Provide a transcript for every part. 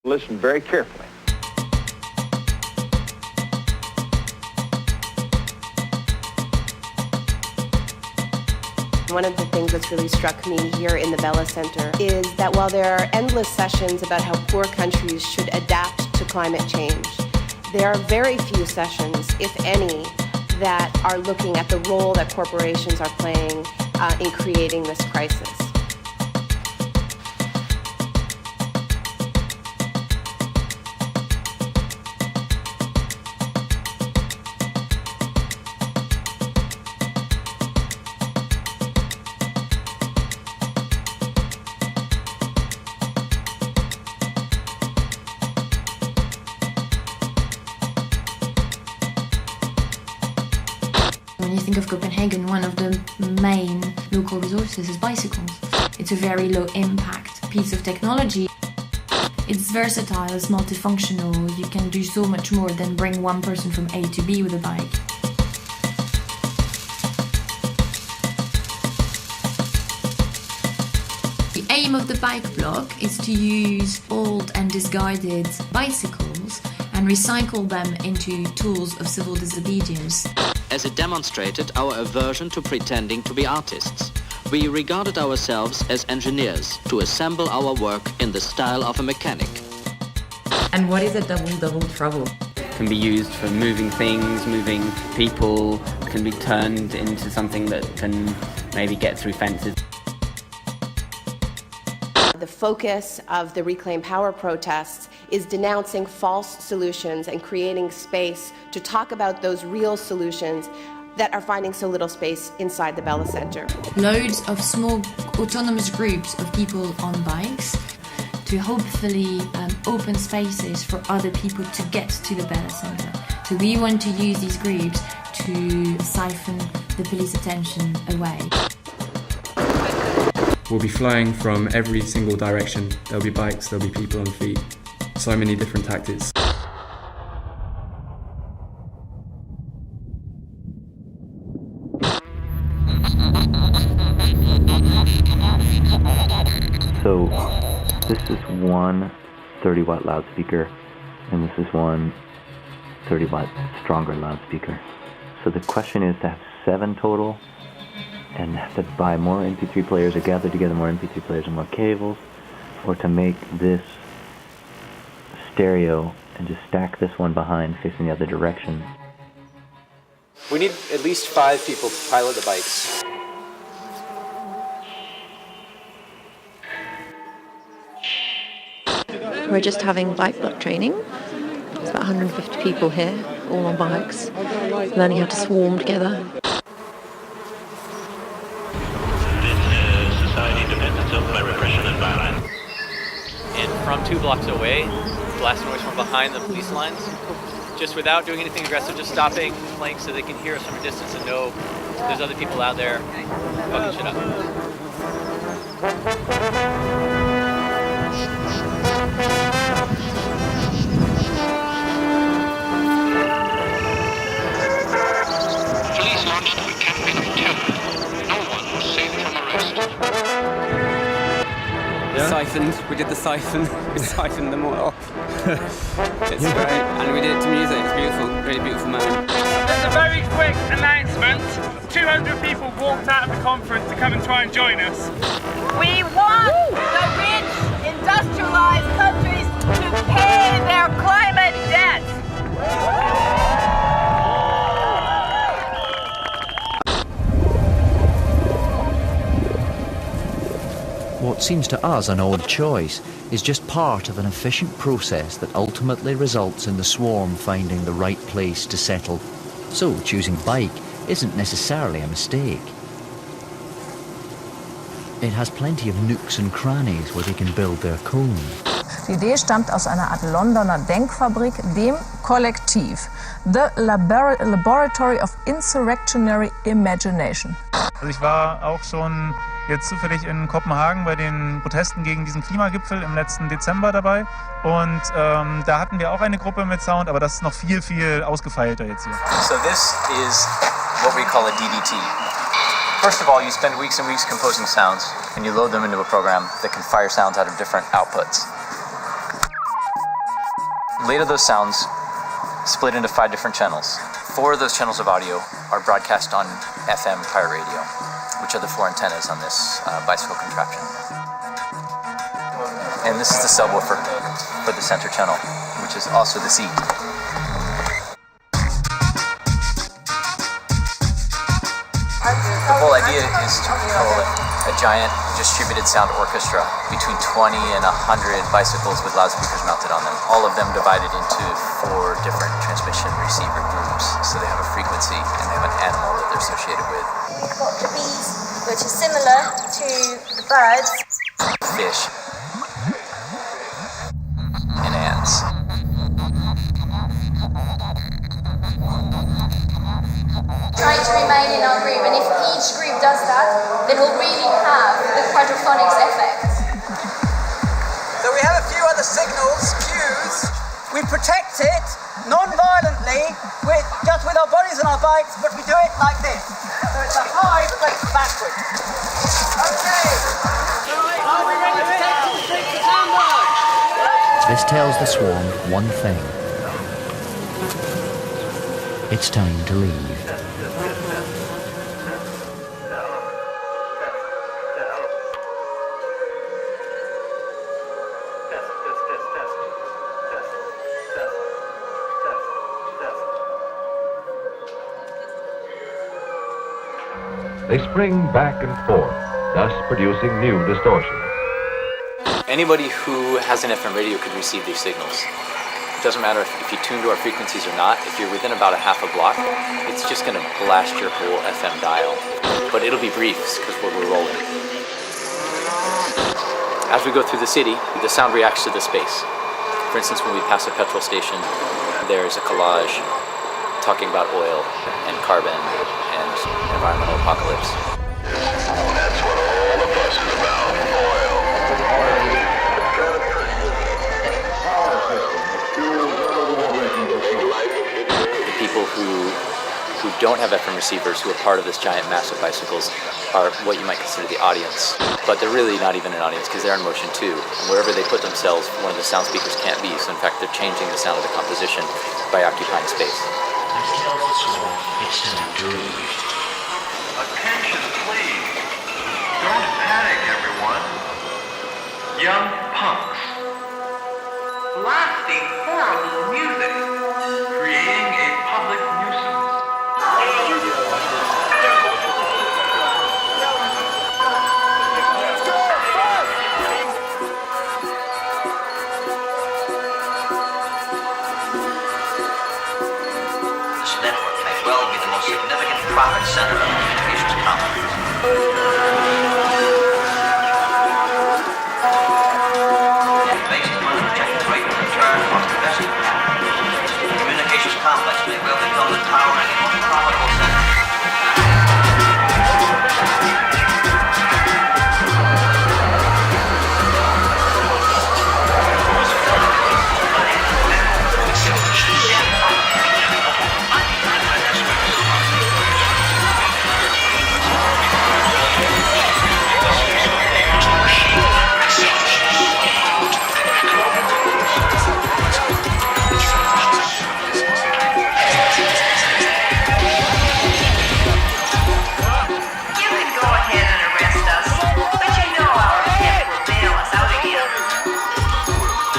Listen very carefully. One of the things that's really struck me here in the Bella Center is that while there are endless sessions about how poor countries should adapt to climate change, there are very few sessions, if any, that are looking at the role that corporations are playing in creating this crisis. When you think of Copenhagen, one of the main local resources is bicycles. It's a very low impact piece of technology. It's versatile, it's multifunctional, you can do so much more than bring one person from A to B with a bike. The aim of the bike block is to use old and discarded bicycles and recycle them into tools of civil disobedience. As it demonstrated our aversion to pretending to be artists. We regarded ourselves as engineers to assemble our work in the style of a mechanic. And what is a double trouble? It can be used for moving things, moving people, can be turned into something that can maybe get through fences. The focus of the Reclaim Power protests is denouncing false solutions and creating space to talk about those real solutions that are finding so little space inside the Bella Center. Loads of small autonomous groups of people on bikes to hopefully open spaces for other people to get to the Bella Center. So we want to use these groups to siphon the police attention away. We'll be flying from every single direction. There'll be bikes, there'll be people on feet. So many different tactics. So this is one 30-watt loudspeaker, and this is one 30-watt stronger loudspeaker. So the question is to have 7 total, and have to buy more MP3 players or gather together more MP3 players and more cables, or to make this stereo and just stack this one behind facing the other direction. We need at least 5 people to pilot the bikes. We're just having bike block training. There's about 150 people here, all on bikes, learning how to swarm together. And from 2 blocks away, blast noise from behind the police lines, just without doing anything aggressive, just stopping, playing so they can hear us from a distance and know there's other people out there fucking shit up. Police launched a campaign of terror. No one was safe from arrest. We did the siphon, we siphoned them all off. It's great, and we did it to music, it's beautiful, really beautiful moment. There's a very quick announcement. 200 people walked out of the conference to come and try and join us. We want the rich, industrialized countries to pay their climate debt. What seems to us an odd choice is just part of an efficient process that ultimately results in the swarm finding the right place to settle. So choosing bike isn't necessarily a mistake. It has plenty of nooks and crannies where they can build their cone. Die Idee stammt aus einer Art Londoner Denkfabrik, dem Kollektiv, The Laboratory of Insurrectionary Imagination. Also ich war auch schon jetzt zufällig in Kopenhagen bei den Protesten gegen diesen Klimagipfel im letzten Dezember dabei. Und da hatten wir auch eine Gruppe mit Sound, aber das ist noch viel, viel ausgefeilter jetzt hier. So this is what we call a DDT. First of all, you spend weeks and weeks composing sounds, and you load them into a program that can fire sounds out of different outputs. Later, those sounds split into 5 different channels. 4 of those channels of audio are broadcast on FM pirate radio, which are the 4 antennas on this bicycle contraption. And this is the subwoofer for the center channel, which is also the seat. The whole idea is to control a giant distributed sound orchestra between 20 and 100 bicycles with loudspeakers mounted on them, all of them divided into 4 different transmission receiver groups. So they have a frequency and they have an animal that they're associated with. We've got the bees, which is similar to the birds. Fish. And ants. Try to remain in our group, and if each group does that, then we'll really have the quadraphonics effect. So we have a few other signals, cues. We protect it non-violently, just with our bodies and our bikes, but we do it like this. So it's a high but backward. Okay. This tells the swarm one thing. It's time to leave. They spring back and forth, thus producing new distortions. Anybody who has an FM radio could receive these signals. It doesn't matter if you tune to our frequencies or not. If you're within about a half a block, it's just going to blast your whole FM dial. But it'll be brief because we're rolling. As we go through the city, the sound reacts to the space. For instance, when we pass a petrol station, there's a collage talking about oil and carbon and environmental apocalypse. That's what all the fuss is about, oil. The people who don't have FM receivers, who are part of this giant mass of bicycles, are what you might consider the audience. But they're really not even an audience because they're in motion too. And wherever they put themselves, one of the sound speakers can't be. So in fact, they're changing the sound of the composition by occupying space. It's time to leave. Attention, please. Don't panic, everyone. Young punks. Blasting horrible music. Creating a public nuisance. This network may well be the most significant profit center of communications companies. Based upon the projected rate of return on investment, the communications complex may well become the towering and most profitable center.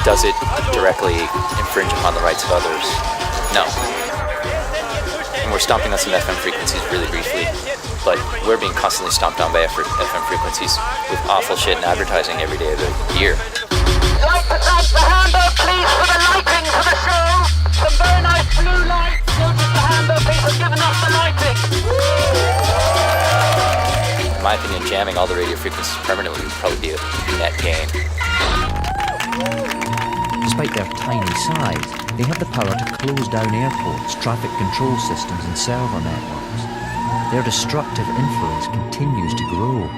Does it directly infringe upon the rights of others? No. And we're stomping on some FM frequencies really briefly, but we're being constantly stomped on by FM frequencies with awful shit and advertising every day of the year. I'd like to thank the Hamburg police for the lighting for the show. Some very nice blue lights. Notice the Hamburg police have given us the lighting. In my opinion, jamming all the radio frequencies permanently would probably be a net gain. Despite their tiny size, they have the power to close down airports, traffic control systems and server networks. Their destructive influence continues to grow.